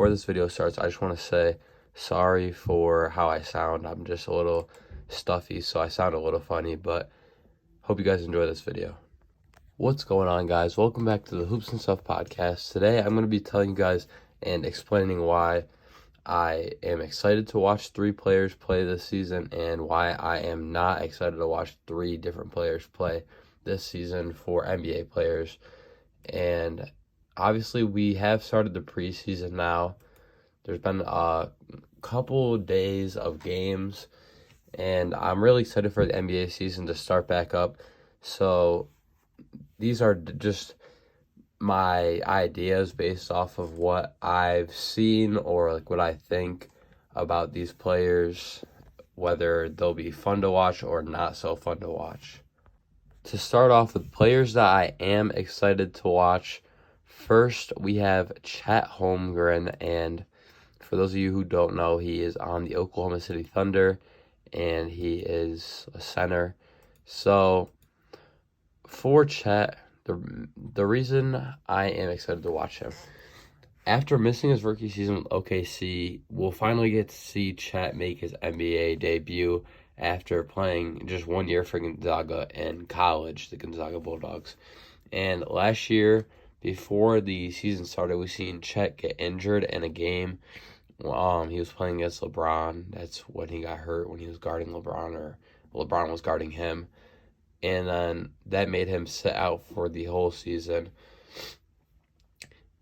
before this video starts, I just want to say sorry for how I sound. I'm just a little stuffy, so I sound a little funny, but hope you guys enjoy this video. What's going on, guys? Welcome back to the Hoops and Stuff podcast. Today, I'm going to be telling you guys and explaining why I am excited to watch 3 players play this season and why I am not excited to watch 3 different players play this season for NBA players. And obviously, we have started the preseason now. There's been a couple days of games, and I'm really excited for the NBA season to start back up. So these are just my ideas based off of what I've seen or like what I think about these players, whether they'll be fun to watch or not so fun to watch. To start off with players that I am excited to watch, first we have Chet Holmgren, and for those of you who don't know, he is on the Oklahoma City Thunder, and he is a center. So for Chet, the reason I am excited to watch him, after missing his rookie season with OKC, we'll finally get to see Chet make his NBA debut after playing just 1 year for Gonzaga in college, the Gonzaga Bulldogs. And last year, before the season started, we seen Chet get injured in a game. He was playing against LeBron. That's when he got hurt, when he was guarding LeBron, or LeBron was guarding him. And then that made him sit out for the whole season.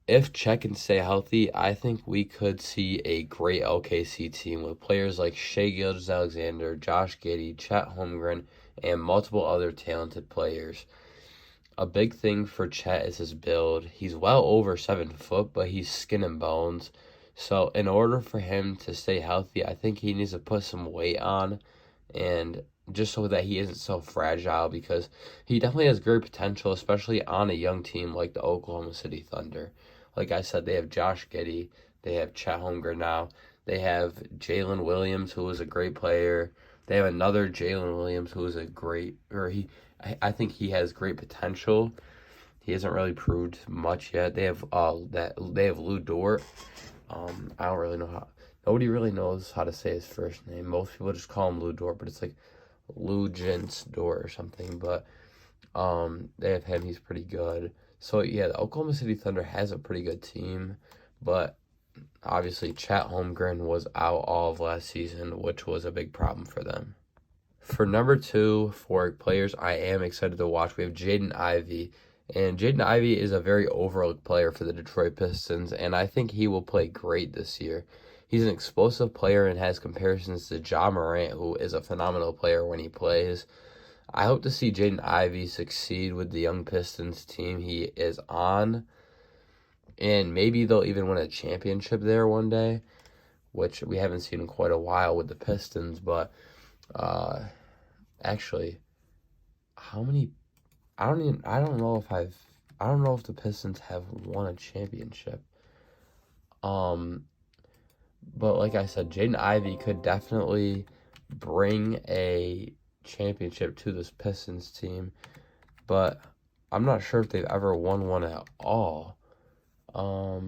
If Chet can stay healthy, I think we could see a great OKC team with players like Shai Gilgeous-Alexander, Josh Giddey, Chet Holmgren, and multiple other talented players. A big thing for Chet is his build. He's well over 7 foot, but he's skin and bones. So in order for him to stay healthy, I think he needs to put some weight on, and just so that he isn't so fragile, because he definitely has great potential, especially on a young team like the Oklahoma City Thunder. Like I said, they have Josh Giddey, they have Chet Holmgren now, they have Jalen Williams, who is a great player. They have another Jalen Williams who is I think he has great potential. He hasn't really proved much yet. They have Lu Dort. I don't really know how. Nobody really knows how to say his first name. Most people just call him Lu Dort, but it's like Luguentz Dort or something. But they have him. He's pretty good. So yeah, the Oklahoma City Thunder has a pretty good team, but obviously Chet Holmgren was out all of last season, which was a big problem for them. For number 2, for players I am excited to watch, we have Jaden Ivey. And Jaden Ivey is a very overlooked player for the Detroit Pistons, and I think he will play great this year. He's an explosive player and has comparisons to Ja Morant, who is a phenomenal player when he plays. I hope to see Jaden Ivey succeed with the young Pistons team he is on, and maybe they'll even win a championship there one day, which we haven't seen in quite a while with the Pistons. But actually, how many? I don't know if the Pistons have won a championship. But like I said, Jaden Ivey could definitely bring a championship to this Pistons team, but I'm not sure if they've ever won one at all. I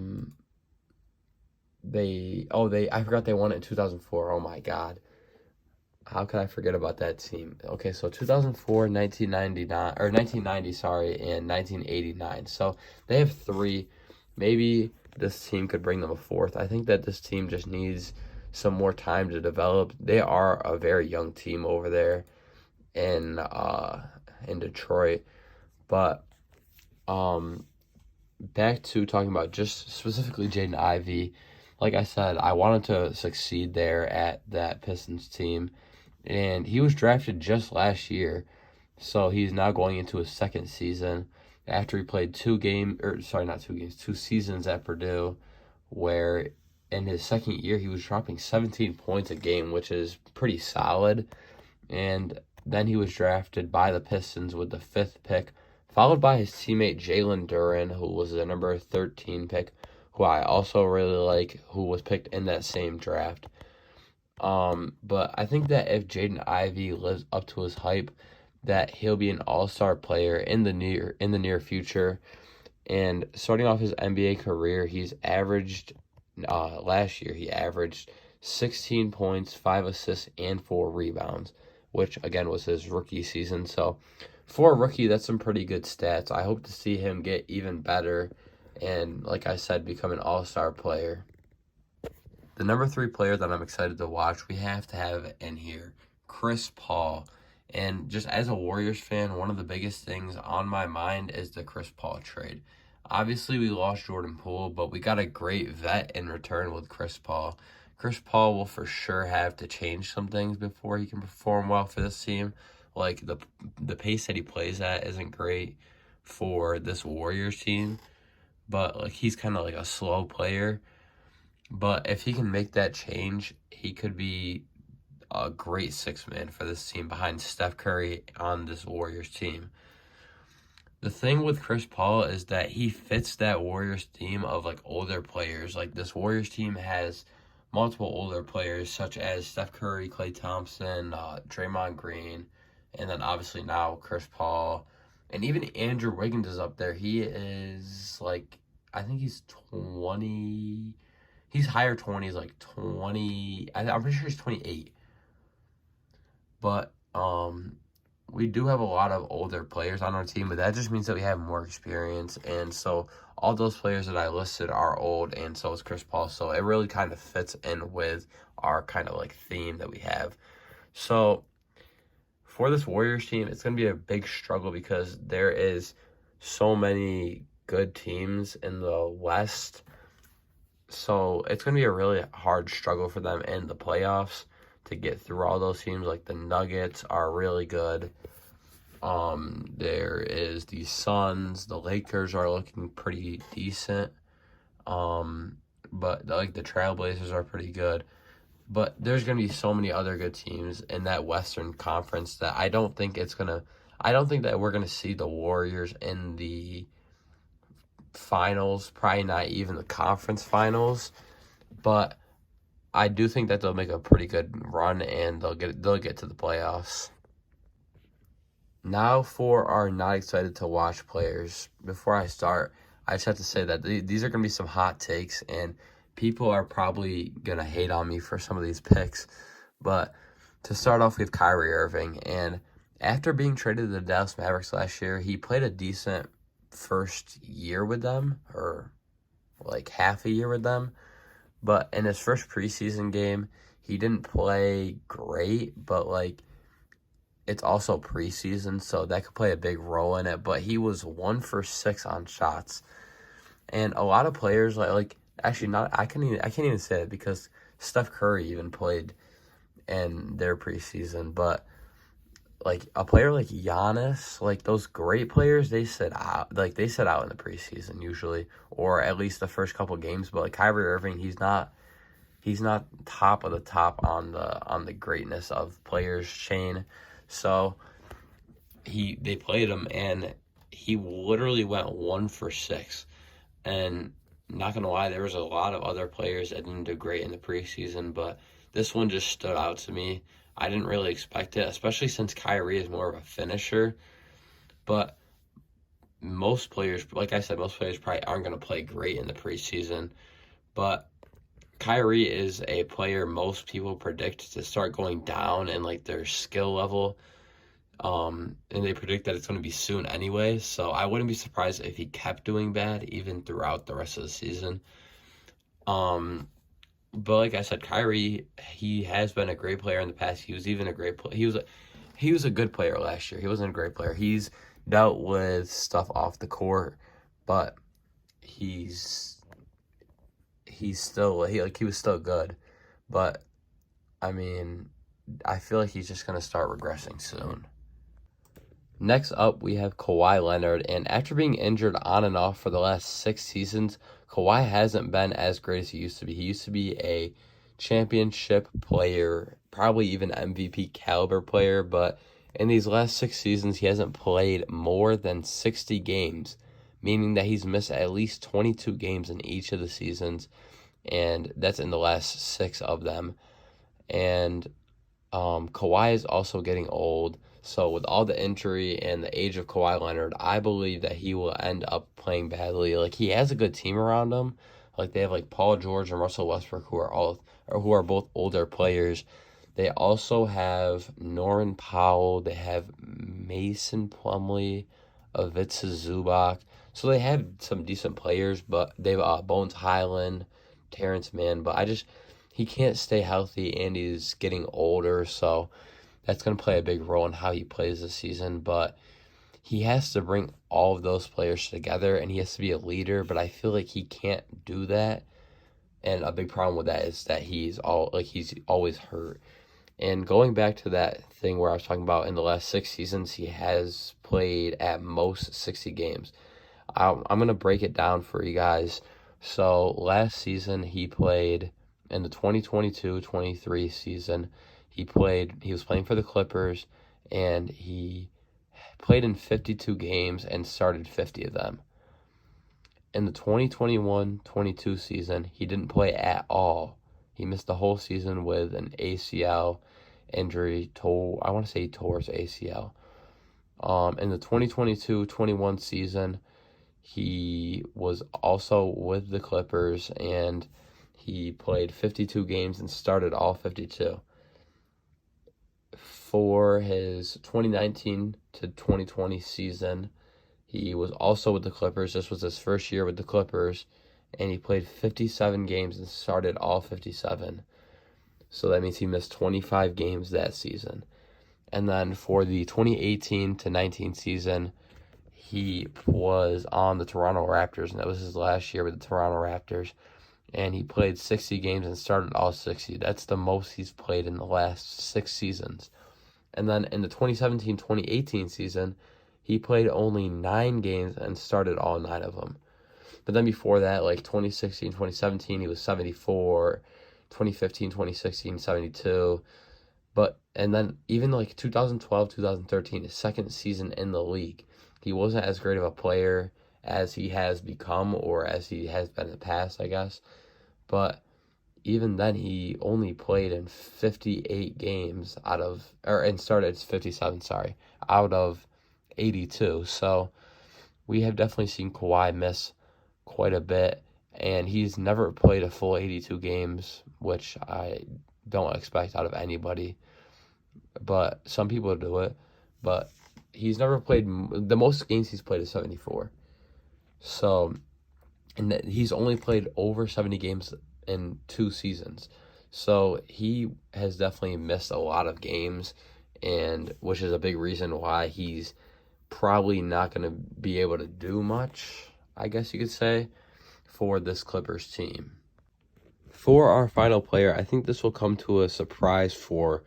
forgot they won it in 2004. Oh my God. How could I forget about that team? Okay, so 2004, 1999, or 1990, sorry, and 1989. So they have 3. Maybe this team could bring them a 4th. I think that this team just needs some more time to develop. They are a very young team over there in Detroit. But back to talking about just specifically Jaden Ivey. Like I said, I wanted to succeed there at that Pistons team. And he was drafted just last year, so he's now going into his 2nd season after he played 2 seasons at Purdue, where in his 2nd year he was dropping 17 points a game, which is pretty solid. And then he was drafted by the Pistons with the 5th pick, followed by his teammate Jalen Duren, who was the number 13 pick, who I also really like, who was picked in that same draft. But I think that if Jaden Ivey lives up to his hype, that he'll be an all-star player in the near future. And starting off his NBA career, he's averaged last year he averaged 16 points, 5 assists, and 4 rebounds, which again was his rookie season. So for a rookie, that's some pretty good stats. I hope to see him get even better and, like I said, become an all-star player. The number 3 player that I'm excited to watch, we have to have in here, Chris Paul. And just as a Warriors fan, one of the biggest things on my mind is the Chris Paul trade. Obviously, we lost Jordan Poole, but we got a great vet in return with Chris Paul. Chris Paul will for sure have to change some things before he can perform well for this team. Like, the pace that he plays at isn't great for this Warriors team, but like he's kind of like a slow player. But if he can make that change, he could be a great sixth man for this team behind Steph Curry on this Warriors team. The thing with Chris Paul is that he fits that Warriors team of like older players. Like this Warriors team has multiple older players such as Steph Curry, Klay Thompson, Draymond Green, and then obviously now Chris Paul. And even Andrew Wiggins is up there. He is like, I think he's 20. He's higher 20s, like 20. I'm pretty sure he's 28. But we do have a lot of older players on our team, but that just means that we have more experience. And so all those players that I listed are old, and so is Chris Paul. So it really kind of fits in with our kind of like theme that we have. So for this Warriors team, it's going to be a big struggle because there is so many good teams in the West. So it's going to be a really hard struggle for them in the playoffs to get through all those teams. Like the Nuggets are really good. There is the Suns. The Lakers are looking pretty decent. But like the Trailblazers are pretty good. But there's going to be so many other good teams in that Western Conference that I don't think that we're going to see the Warriors in the finals, probably not even the conference finals, but I do think that they'll make a pretty good run and they'll get to the playoffs. Now for our not excited to watch players. Before I start, I just have to say that these are going to be some hot takes and people are probably going to hate on me for some of these picks. But to start off, we have Kyrie Irving, and after being traded to the Dallas Mavericks last year, he played a decent first year with them, or like half a year with them. But in his first preseason game, he didn't play great, but like it's also preseason, so that could play a big role in it. But he was 1 for 6 on shots. And a lot of players like actually not I can't even say it because Steph Curry even played in their preseason, but like a player like Giannis, like those great players, they sit out in the preseason usually, or at least the first couple games. But like Kyrie Irving, he's not top of the top on the greatness of players chain. So they played him and he literally went 1 for 6. And not gonna lie, there was a lot of other players that didn't do great in the preseason, but this one just stood out to me. I didn't really expect it, especially since Kyrie is more of a finisher. But most players, like I said, probably aren't going to play great in the preseason. But Kyrie is a player most people predict to start going down in like their skill level. And they predict that it's going to be soon anyway. So I wouldn't be surprised if he kept doing bad even throughout the rest of the season. But like I said, Kyrie, he has been a great player in the past. He was even a great player. He was a good player last year. He wasn't a great player. He's dealt with stuff off the court, but he was still good. But I mean, I feel like he's just gonna start regressing soon. Next up, we have Kawhi Leonard, and after being injured on and off for the last 6 seasons, Kawhi hasn't been as great as he used to be. He used to be a championship player, probably even MVP caliber player, but in these last 6 seasons, he hasn't played more than 60 games, meaning that he's missed at least 22 games in each of the seasons, and that's in the last 6 of them. And Kawhi is also getting old. So with all the injury and the age of Kawhi Leonard, I believe that he will end up playing badly. Like, he has a good team around him, Like they have like Paul George and Russell Westbrook who are both older players. They also have Norman Powell. They have Mason Plumlee, Ivica Zubac. So they have some decent players, but they've Bones Highland, Terrence Mann. But he can't stay healthy, and he's getting older, so that's going to play a big role in how he plays this season. But he has to bring all of those players together, and he has to be a leader. But I feel like he can't do that, and a big problem with that is that he's always hurt. And going back to that thing where I was talking about in the last 6 seasons, he has played at most 60 games. I'm going to break it down for you guys. So last season, he played in the 2022-23 season. He was playing for the Clippers, and he played in 52 games and started 50 of them. In the 2021-22 season, he didn't play at all. He missed the whole season with an ACL injury. I want to say he tore his ACL. In the 2022-21 season, he was also with the Clippers, and he played 52 games and started all 52. For his 2019 to 2020 season, he was also with the Clippers. This was his first year with the Clippers, and he played 57 games and started all 57. So that means he missed 25 games that season. And then for the 2018 to 19 season, he was on the Toronto Raptors, and that was his last year with the Toronto Raptors. And he played 60 games and started all 60. That's the most he's played in the last 6 seasons. And then in the 2017-2018 season, he played only 9 games and started all 9 of them. But then before that, like 2016-2017, he was 74, 2015-2016, 72. And then even like 2012-2013, his second season in the league, he wasn't as great of a player as he has become or as he has been in the past, I guess. But even then, he only played in 58 games and started 57, out of 82. So we have definitely seen Kawhi miss quite a bit, and he's never played a full 82 games, which I don't expect out of anybody. But some people do it. But he's never played, the most games he's played is 74. So, and he's only played over 70 games in 2 seasons. So he has definitely missed a lot of games, and which is a big reason why he's probably not going to be able to do much, I guess you could say, for this Clippers team. For our final player, I think this will come to a surprise for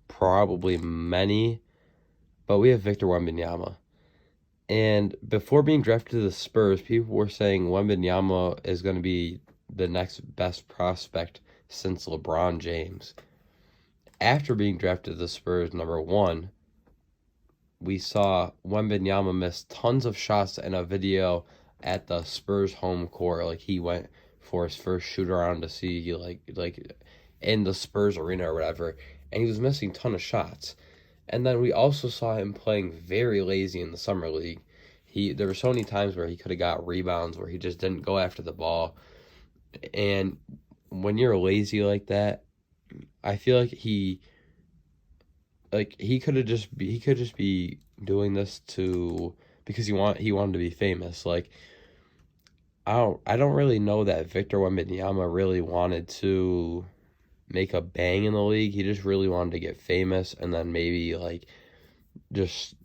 probably many, but we have Victor Wembanyama. And before being drafted to the Spurs, people were saying Wembanyama is going to be the next best prospect since LeBron James. After being drafted to the Spurs, number 1, we saw Wembanyama miss tons of shots in a video at the Spurs home court. Like he went for his first shoot around to see like in the Spurs arena or whatever, and he was missing a ton of shots. And then we also saw him playing very lazy in the summer league. There were so many times where he could have got rebounds where he just didn't go after the ball. And when you're lazy like that, I feel like he could just be doing this because he wanted to be famous. Like I don't really know that Victor Wembanyama really wanted to make a bang in the league. He just really wanted to get famous, and then maybe just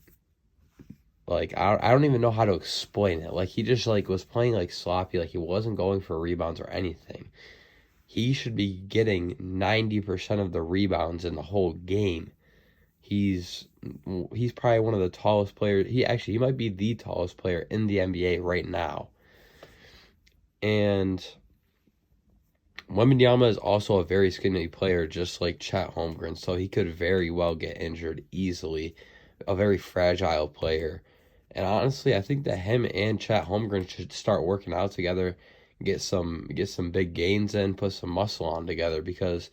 I don't even know how to explain it. Like he just was playing sloppy, he wasn't going for rebounds or anything. He should be getting 90% of the rebounds in the whole game. He's probably one of the tallest players. He might be the tallest player in the NBA right now. And Wembanyama is also a very skinny player, just like Chet Holmgren, so he could very well get injured easily. A very fragile player. And honestly, I think that him and Chet Holmgren should start working out together, get some big gains in, put some muscle on together, because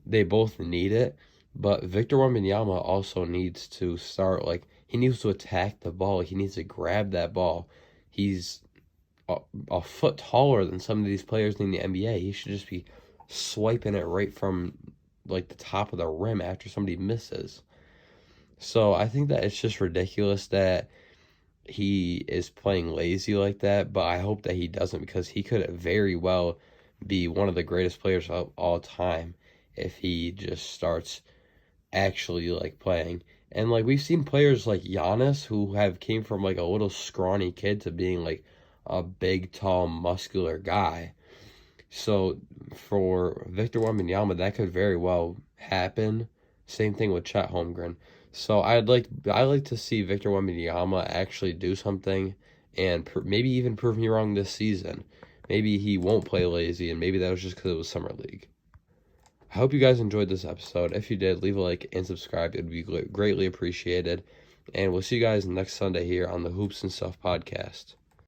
they both need it. But Victor Wembanyama also needs to start, he needs to attack the ball. He needs to grab that ball. He's a foot taller than some of these players in the NBA. He should just be swiping it right from like the top of the rim after somebody misses. So I think that it's just ridiculous that he is playing lazy like that, but I hope that he doesn't, because he could very well be one of the greatest players of all time if he just starts actually like playing. And like we've seen players like Giannis who have came from like a little scrawny kid to being like a big, tall, muscular guy. So for Victor Wembanyama, that could very well happen. Same thing with Chet Holmgren. So I like to see Victor Wembanyama actually do something and maybe even prove me wrong this season. Maybe he won't play lazy, and maybe that was just because it was summer league. I hope you guys enjoyed this episode. If you did, leave a like and subscribe. It would be greatly appreciated. And we'll see you guys next Sunday here on the Hoops and Stuff podcast.